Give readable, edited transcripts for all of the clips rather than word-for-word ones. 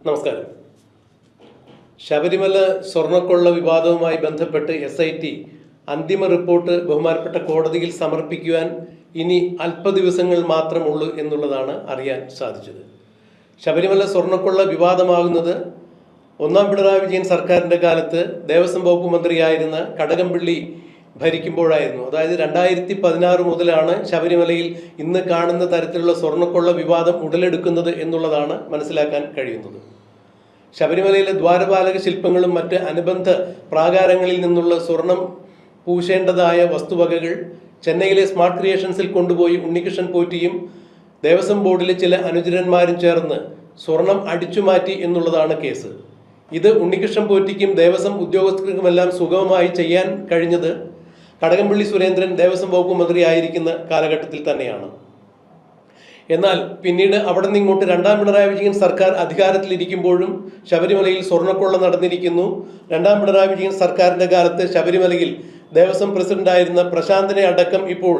നമസ്കാരം. ശബരിമല സ്വർണ്ണക്കൊള്ള വിവാദവുമായി ബന്ധപ്പെട്ട് SIT അന്തിമ റിപ്പോർട്ട് ബഹുമാനപ്പെട്ട കോടതിയിൽ സമർപ്പിക്കുവാൻ ഇനി അല്പ ദിവസങ്ങൾ മാത്രമുള്ളൂ എന്നുള്ളതാണ് അറിയാൻ സാധിച്ചത്. ശബരിമല സ്വർണ്ണക്കൊള്ള വിവാദമാകുന്നത് ഒന്നാം പിണറായി വിജയൻ സർക്കാരിൻ്റെ കാലത്ത് ദേവസ്വം വകുപ്പ് മന്ത്രിയായിരുന്ന കടകംപള്ളി ഭരിക്കുമ്പോഴായിരുന്നു. അതായത് 2016 മുതലാണ് ശബരിമലയിൽ ഇന്ന് കാണുന്ന തരത്തിലുള്ള സ്വർണ്ണക്കൊള്ള വിവാദം ഉടലെടുക്കുന്നത് എന്നുള്ളതാണ് മനസ്സിലാക്കാൻ കഴിയുന്നത്. ശബരിമലയിലെ ദ്വാരപാലക ശില്പങ്ങളും മറ്റ് അനുബന്ധ പ്രാകാരങ്ങളിൽ നിന്നുള്ള സ്വർണം പൂശേണ്ടതായ വസ്തുവകകൾ ചെന്നൈയിലെ സ്മാർട്ട് ക്രിയേഷൻസിൽ കൊണ്ടുപോയി ഉണ്ണികൃഷ്ണൻ പോറ്റിയും ദേവസ്വം ബോർഡിലെ ചില അനുചരന്മാരും ചേർന്ന് സ്വർണം അടിച്ചുമാറ്റി എന്നുള്ളതാണ് കേസ്. ഇത് ഉണ്ണികൃഷ്ണൻ പോറ്റിക്കും ദേവസ്വം ഉദ്യോഗസ്ഥർക്കുമെല്ലാം സുഗമമായി ചെയ്യാൻ കഴിഞ്ഞത് കടകംപള്ളി സുരേന്ദ്രൻ ദേവസ്വം വകുപ്പ് മന്ത്രിയായിരിക്കുന്ന കാലഘട്ടത്തിൽ തന്നെയാണ്. എന്നാൽ പിന്നീട് അവിടെ നിന്നിങ്ങോട്ട് രണ്ടാം പിണറായി വിജയൻ സർക്കാർ അധികാരത്തിലിരിക്കുമ്പോഴും ശബരിമലയിൽ സ്വർണ്ണക്കൊള്ള നടന്നിരിക്കുന്നു. രണ്ടാം പിണറായി വിജയൻ സർക്കാരിൻ്റെ കാലത്ത് ശബരിമലയിൽ ദേവസ്വം പ്രസിഡന്റായിരുന്ന പ്രശാന്തനെ അടക്കം ഇപ്പോൾ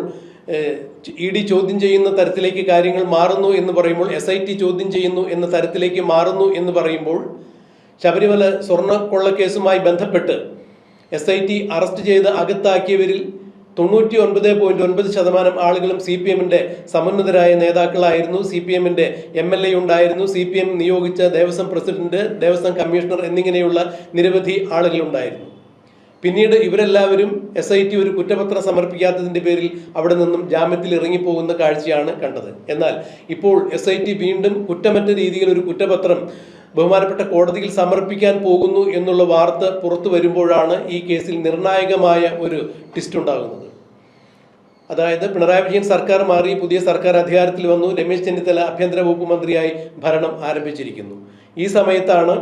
ED ചോദ്യം ചെയ്യുന്ന തരത്തിലേക്ക് കാര്യങ്ങൾ മാറുന്നു എന്ന് പറയുമ്പോൾ, SIT ചോദ്യം ചെയ്യുന്നു എന്ന തരത്തിലേക്ക് മാറുന്നു എന്ന് പറയുമ്പോൾ, ശബരിമല സ്വർണ്ണക്കൊള്ള കേസുമായി ബന്ധപ്പെട്ട് SIT അറസ്റ്റ് ചെയ്ത് അകത്താക്കിയവരിൽ 99.9% ആളുകളും CPM-ന്റെ സമുന്നതരായ നേതാക്കളായിരുന്നു. CPM-ന്റെ MLA ഉണ്ടായിരുന്നു. CPM നിയോഗിച്ച ദേവസ്വം പ്രസിഡന്റ്, ദേവസ്വം കമ്മീഷണർ എന്നിങ്ങനെയുള്ള നിരവധി ആളുകളുണ്ടായിരുന്നു. പിന്നീട് ഇവരെല്ലാവരും SIT ഒരു കുറ്റപത്രം സമർപ്പിക്കാത്തതിൻ്റെ പേരിൽ അവിടെ നിന്നും ജാമ്യത്തിൽ ഇറങ്ങിപ്പോകുന്ന കാഴ്ചയാണ് കണ്ടത്. എന്നാൽ ഇപ്പോൾ SIT വീണ്ടും കുറ്റമറ്റ രീതിയിൽ ഒരു കുറ്റപത്രം ബഹുമാനപ്പെട്ട കോടതിയിൽ സമർപ്പിക്കാൻ പോകുന്നു എന്നുള്ള വാർത്ത പുറത്തു വരുമ്പോഴാണ് ഈ കേസിൽ നിർണായകമായ ഒരു ട്വിസ്റ്റ് ഉണ്ടാകുന്നത്. അതായത് പിണറായി വിജയൻ സർക്കാർ മാറി പുതിയ സർക്കാർ അധികാരത്തിൽ വന്നു. രമേശ് ചെന്നിത്തല ആഭ്യന്തര വകുപ്പ് മന്ത്രിയായി ഭരണം ആരംഭിച്ചിരിക്കുന്നു. ഈ സമയത്താണ്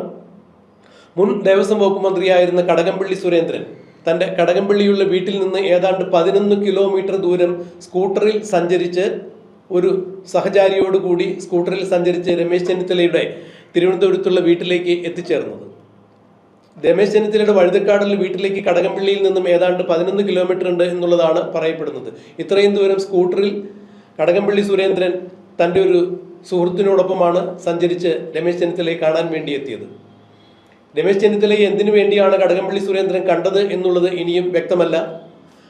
മുൻ ദേവസ്വം വകുപ്പ് മന്ത്രിയായിരുന്ന കടകംപള്ളി സുരേന്ദ്രൻ തൻ്റെ കടകംപള്ളിയുള്ള വീട്ടിൽ നിന്ന് ഏതാണ്ട് 11 കിലോമീറ്റർ ദൂരം സ്കൂട്ടറിൽ സഞ്ചരിച്ച് ഒരു സഹചാരിയോടുകൂടി സ്കൂട്ടറിൽ സഞ്ചരിച്ച് രമേശ് ചെന്നിത്തലയുടെ തിരുവനന്തപുരത്തുള്ള വീട്ടിലേക്ക് എത്തിച്ചേർന്നത്. രമേശ് ചെന്നിത്തലയുടെ വഴുതക്കാടിലെ വീട്ടിലേക്ക് കടകംപള്ളിയിൽ നിന്നും ഏതാണ്ട് 11 കിലോമീറ്റർ ഉണ്ട് എന്നുള്ളതാണ് പറയപ്പെടുന്നത്. ഇത്രയും ദൂരം സ്കൂട്ടറിൽ കടകംപള്ളി സുരേന്ദ്രൻ തൻ്റെ ഒരു സുഹൃത്തിനോടൊപ്പമാണ് സഞ്ചരിച്ച് രമേശ് ചെന്നിത്തലയെ കാണാൻ വേണ്ടി എത്തിയത്. രമേശ് ചെന്നിത്തലയെ എന്തിനു വേണ്ടിയാണ് കടകംപള്ളി സുരേന്ദ്രൻ കണ്ടത് എന്നുള്ളത് ഇനിയും വ്യക്തമല്ല.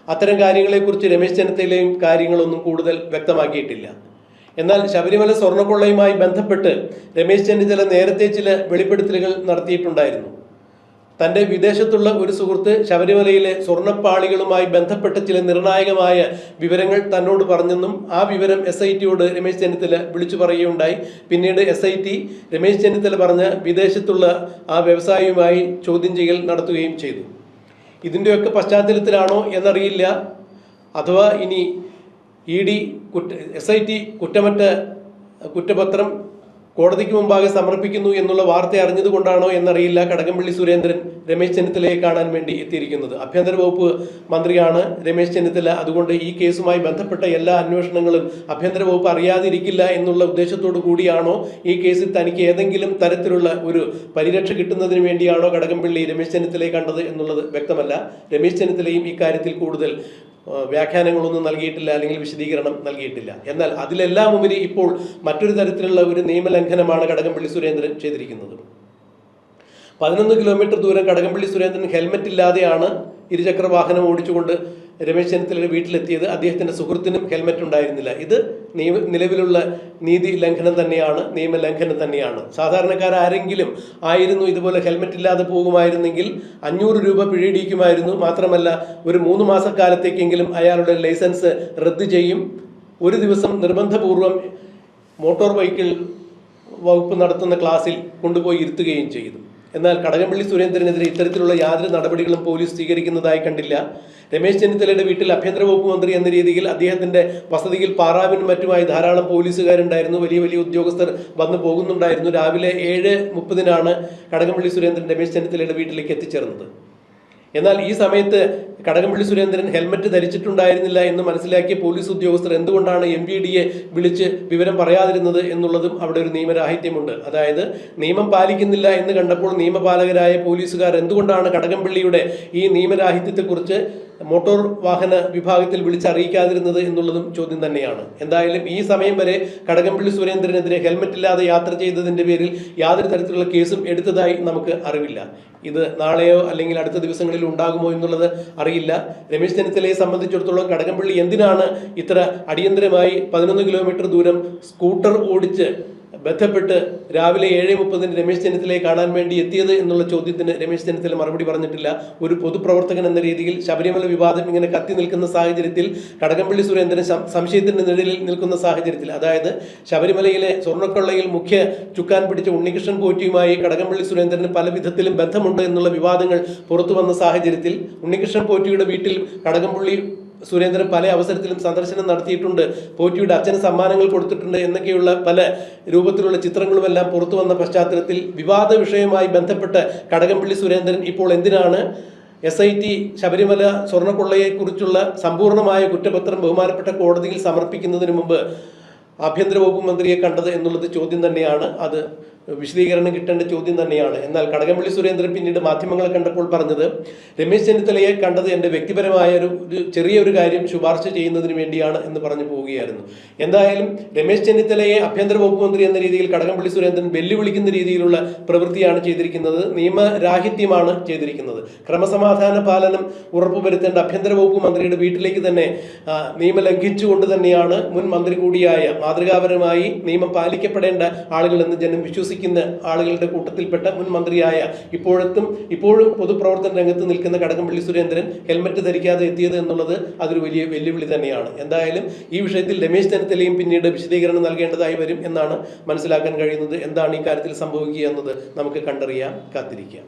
അത്തരം കാര്യങ്ങളെക്കുറിച്ച് രമേശ് ചെന്നിത്തലയും കാര്യങ്ങളൊന്നും കൂടുതൽ വ്യക്തമാക്കിയിട്ടില്ല. എന്നാൽ ശബരിമല സ്വർണ്ണക്കൊള്ളയുമായി ബന്ധപ്പെട്ട് രമേശ് ചെന്നിത്തല നേരത്തെ ചില വെളിപ്പെടുത്തലുകൾ നടത്തിയിട്ടുണ്ടായിരുന്നു. തൻ്റെ വിദേശത്തുള്ള ഒരു സുഹൃത്ത് ശബരിമലയിലെ സ്വർണ്ണപ്പാളികളുമായി ബന്ധപ്പെട്ട ചില നിർണായകമായ വിവരങ്ങൾ തന്നോട് പറഞ്ഞെന്നും ആ വിവരം SIT-യോട് രമേശ് ചെന്നിത്തല വിളിച്ചു പറയുകയുണ്ടായി. പിന്നീട് SIT രമേശ് ചെന്നിത്തല പറഞ്ഞ വിദേശത്തുള്ള ആ വ്യവസായിയുമായി ചോദ്യം ചെയ്യൽ നടത്തുകയും ചെയ്തു. ഇതിൻ്റെയൊക്കെ പശ്ചാത്തലത്തിലാണോ എന്നറിയില്ല, അഥവാ ഇനി ED SIT കുറ്റമറ്റ കുറ്റപത്രം കോടതിക്ക് മുമ്പാകെ സമർപ്പിക്കുന്നു എന്നുള്ള വാർത്ത അറിഞ്ഞതുകൊണ്ടാണോ എന്നറിയില്ല കടകംപള്ളി സുരേന്ദ്രൻ രമേശ് ചെന്നിത്തലയെ കാണാൻ വേണ്ടി എത്തിയിരിക്കുന്നത്. ആഭ്യന്തര വകുപ്പ് മന്ത്രിയാണ് രമേശ് ചെന്നിത്തല. അതുകൊണ്ട് ഈ കേസുമായി ബന്ധപ്പെട്ട എല്ലാ അന്വേഷണങ്ങളും ആഭ്യന്തര വകുപ്പ് അറിയാതിരിക്കില്ല എന്നുള്ള ഉദ്ദേശത്തോടു കൂടിയാണോ ഈ കേസിൽ തനിക്ക് ഏതെങ്കിലും തരത്തിലുള്ള ഒരു പരിരക്ഷ കിട്ടുന്നതിന് വേണ്ടിയാണോ കടകംപള്ളി രമേശ് ചെന്നിത്തലയെ കണ്ടത് എന്നുള്ളത് വ്യക്തമല്ല. രമേശ് ചെന്നിത്തലയും ഈ കാര്യത്തിൽ കൂടുതൽ വ്യാഖ്യാനങ്ങളൊന്നും നൽകിയിട്ടില്ല, അല്ലെങ്കിൽ വിശദീകരണം നൽകിയിട്ടില്ല. എന്നാൽ അതിലെല്ലാം ഉപരി ഇപ്പോൾ മറ്റൊരു തരത്തിലുള്ള ഒരു നിയമലംഘനമാണ് കടകംപള്ളി സുരേന്ദ്രൻ ചെയ്തിരിക്കുന്നത്. 11 കിലോമീറ്റർ ദൂരം കടകംപള്ളി സുരേന്ദ്രൻ ഹെൽമറ്റ് ഇല്ലാതെയാണ് ഇരുചക്ര വാഹനം ഓടിച്ചുകൊണ്ട് രമേശ് ചെന്നിത്തലയുടെ വീട്ടിലെത്തിയത്. അദ്ദേഹത്തിൻ്റെ സുഹൃത്തിനും ഹെൽമറ്റ് ഉണ്ടായിരുന്നില്ല. ഇത് നിലവിലുള്ള നീതി ലംഘനം തന്നെയാണ്, നിയമലംഘനം തന്നെയാണ്. സാധാരണക്കാരെങ്കിലും ആയിരുന്നു ഇതുപോലെ ഹെൽമറ്റ് ഇല്ലാതെ പോകുമായിരുന്നെങ്കിൽ 500 രൂപ പിഴയിടിക്കുമായിരുന്നു. മാത്രമല്ല, ഒരു 3 മാസക്കാലത്തേക്കെങ്കിലും അയാളുടെ ലൈസൻസ് റദ്ദ് ചെയ്യും. ഒരു ദിവസം നിർബന്ധപൂർവം മോട്ടോർ വെഹിക്കിൾ വകുപ്പ് നടത്തുന്ന ക്ലാസ്സിൽ കൊണ്ടുപോയി ഇരുത്തുകയും ചെയ്തു. എന്നാൽ കടകംപള്ളി സുരേന്ദ്രനെതിരെ ഇത്തരത്തിലുള്ള യാതൊരു നടപടികളും പോലീസ് സ്വീകരിക്കുന്നതായി കണ്ടില്ല. രമേശ് ചെന്നിത്തലയുടെ വീട്ടിൽ ആഭ്യന്തര വകുപ്പ് മന്ത്രി എന്ന രീതിയിൽ അദ്ദേഹത്തിൻ്റെ വസതിയിൽ പാറാവിനും മറ്റുമായി ധാരാളം പോലീസുകാരുണ്ടായിരുന്നു. വലിയ വലിയ ഉദ്യോഗസ്ഥർ വന്നു പോകുന്നുണ്ടായിരുന്നു. രാവിലെ 7:30 കടകംപള്ളി സുരേന്ദ്രൻ രമേശ് ചെന്നിത്തലയുടെ വീട്ടിലേക്ക് എത്തിച്ചേർന്നത്. എന്നാൽ ഈ സമയത്ത് കടകംപള്ളി സുരേന്ദ്രൻ ഹെൽമറ്റ് ധരിച്ചിട്ടുണ്ടായിരുന്നില്ല എന്ന് മനസ്സിലാക്കിയ പോലീസ് ഉദ്യോഗസ്ഥർ എന്തുകൊണ്ടാണ് MVDയെ വിളിച്ച് വിവരം പറയാതിരുന്നത് എന്നുള്ളതും അവിടെ ഒരു നിയമരാഹിത്യമുണ്ട്. അതായത് നിയമം പാലിക്കുന്നില്ല എന്ന് കണ്ടപ്പോൾ നിയമപാലകരായ പോലീസുകാർ എന്തുകൊണ്ടാണ് കടകംപള്ളിയുടെ ഈ നിയമരാഹിത്യത്തെക്കുറിച്ച് മോട്ടോർ വാഹന വിഭാഗത്തിൽ വിളിച്ചറിയിക്കാതിരുന്നത് എന്നുള്ളതും ചോദ്യം തന്നെയാണ്. എന്തായാലും ഈ സമയം വരെ കടകംപള്ളി സുരേന്ദ്രനെതിരെ ഹെൽമറ്റ് ഇല്ലാതെ യാത്ര ചെയ്തതിന്റെ പേരിൽ യാതൊരു തരത്തിലുള്ള കേസും എടുത്തതായി നമുക്ക് അറിവില്ല. ഇത് നാളെയോ അല്ലെങ്കിൽ അടുത്ത ദിവസങ്ങളിലോ ഉണ്ടാകുമോ എന്നുള്ളത് അറിയില്ല. രമേശ് ചെന്നിത്തലയെ സംബന്ധിച്ചിടത്തോളം കടകംപള്ളി എന്തിനാണ് ഇത്ര അടിയന്തരമായി 11 കിലോമീറ്റർ ദൂരം സ്കൂട്ടർ ഓടിച്ച് ബന്ധപ്പെട്ട് രാവിലെ 7:30 രമേശ് ചെന്നിത്തലയെ കാണാൻ വേണ്ടി എത്തിയത് എന്നുള്ള ചോദ്യത്തിന് രമേശ് ചെന്നിത്തല മറുപടി പറഞ്ഞിട്ടില്ല. ഒരു പൊതുപ്രവർത്തകൻ എന്ന രീതിയിൽ ശബരിമല വിവാദം ഇങ്ങനെ കത്തി നിൽക്കുന്ന സാഹചര്യത്തിൽ, കടകംപള്ളി സുരേന്ദ്രൻ സംശയത്തിന്റെ നിഴലിൽ നിൽക്കുന്ന സാഹചര്യത്തിൽ, അതായത് ശബരിമലയിലെ സ്വർണ്ണക്കൊള്ളയിൽ മുഖ്യ ചുക്കാൻ പിടിച്ച ഉണ്ണികൃഷ്ണൻ പോറ്റിയുമായി കടകംപള്ളി സുരേന്ദ്രന് പല വിധത്തിലും ബന്ധമുണ്ട് എന്നുള്ള വിവാദങ്ങൾ പുറത്തു വന്ന സാഹചര്യത്തിൽ ഉണ്ണികൃഷ്ണൻ പോറ്റിയുടെ വീട്ടിൽ കടകംപള്ളി സുരേന്ദ്രൻ പല അവസരത്തിലും സന്ദർശനം നടത്തിയിട്ടുണ്ട്, പോറ്റിയുടെ അച്ഛന് സമ്മാനങ്ങൾ കൊടുത്തിട്ടുണ്ട് എന്നൊക്കെയുള്ള പല രൂപത്തിലുള്ള ചിത്രങ്ങളുമെല്ലാം പുറത്തു വന്ന പശ്ചാത്തലത്തിൽ വിവാദ വിഷയവുമായി ബന്ധപ്പെട്ട് കടകംപള്ളി സുരേന്ദ്രൻ ഇപ്പോൾ എന്തിനാണ് SIT ശബരിമല സ്വർണ്ണക്കൊള്ളയെക്കുറിച്ചുള്ള സമ്പൂർണ്ണമായ കുറ്റപത്രം ബഹുമാനപ്പെട്ട കോടതിയിൽ സമർപ്പിക്കുന്നതിന് മുമ്പ് ആഭ്യന്തര വകുപ്പ് മന്ത്രിയെ കണ്ടത് എന്നുള്ളത് ചോദ്യം തന്നെയാണ്. അത് വിശദീകരണം കിട്ടേണ്ട ചോദ്യം തന്നെയാണ്. എന്നാൽ കടകംപള്ളി സുരേന്ദ്രൻ പിന്നീട് മാധ്യമങ്ങളെ കണ്ടപ്പോൾ പറഞ്ഞത്, രമേശ് ചെന്നിത്തലയെ കണ്ടത് എൻ്റെ വ്യക്തിപരമായ ഒരു ചെറിയൊരു കാര്യം ശുപാർശ ചെയ്യുന്നതിന് വേണ്ടിയാണ് എന്ന് പറഞ്ഞു പോവുകയായിരുന്നു. എന്തായാലും രമേശ് ചെന്നിത്തലയെ ആഭ്യന്തര വകുപ്പ് മന്ത്രി എന്ന രീതിയിൽ കടകംപള്ളി സുരേന്ദ്രൻ വെല്ലുവിളിക്കുന്ന രീതിയിലുള്ള പ്രവൃത്തിയാണ് ചെയ്തിരിക്കുന്നത്, നിയമരാഹിത്യമാണ് ചെയ്തിരിക്കുന്നത്. ക്രമസമാധാന പാലനം ഉറപ്പുവരുത്തേണ്ട ആഭ്യന്തര വകുപ്പ് മന്ത്രിയുടെ വീട്ടിലേക്ക് തന്നെ നിയമം ലംഘിച്ചുകൊണ്ട് തന്നെയാണ് മുൻ മന്ത്രി കൂടിയായ, മാതൃകാപരമായി നിയമം പാലിക്കപ്പെടേണ്ട ആളുകൾ എന്ന് ജനം വിശ്വസിക്കുന്ന ആളുകളുടെ കൂട്ടത്തിൽപ്പെട്ട മുൻ മന്ത്രിയായ ഇപ്പോഴും പൊതുപ്രവർത്തന രംഗത്ത് നിൽക്കുന്ന കടകംപള്ളി സുരേന്ദ്രൻ ഹെൽമറ്റ് ധരിക്കാതെ എത്തിയത് എന്നുള്ളത് അതൊരു വലിയ വെല്ലുവിളി തന്നെയാണ്. എന്തായാലും ഈ വിഷയത്തിൽ രമേശ് ചെന്നിത്തലയും പിന്നീട് വിശദീകരണം നൽകേണ്ടതായി വരും എന്നാണ് മനസ്സിലാക്കാൻ കഴിയുന്നത്. എന്താണ് ഈ കാര്യത്തിൽ സംഭവിക്കുക എന്നത് നമുക്ക് കണ്ടറിയാം, കാത്തിരിക്കാം.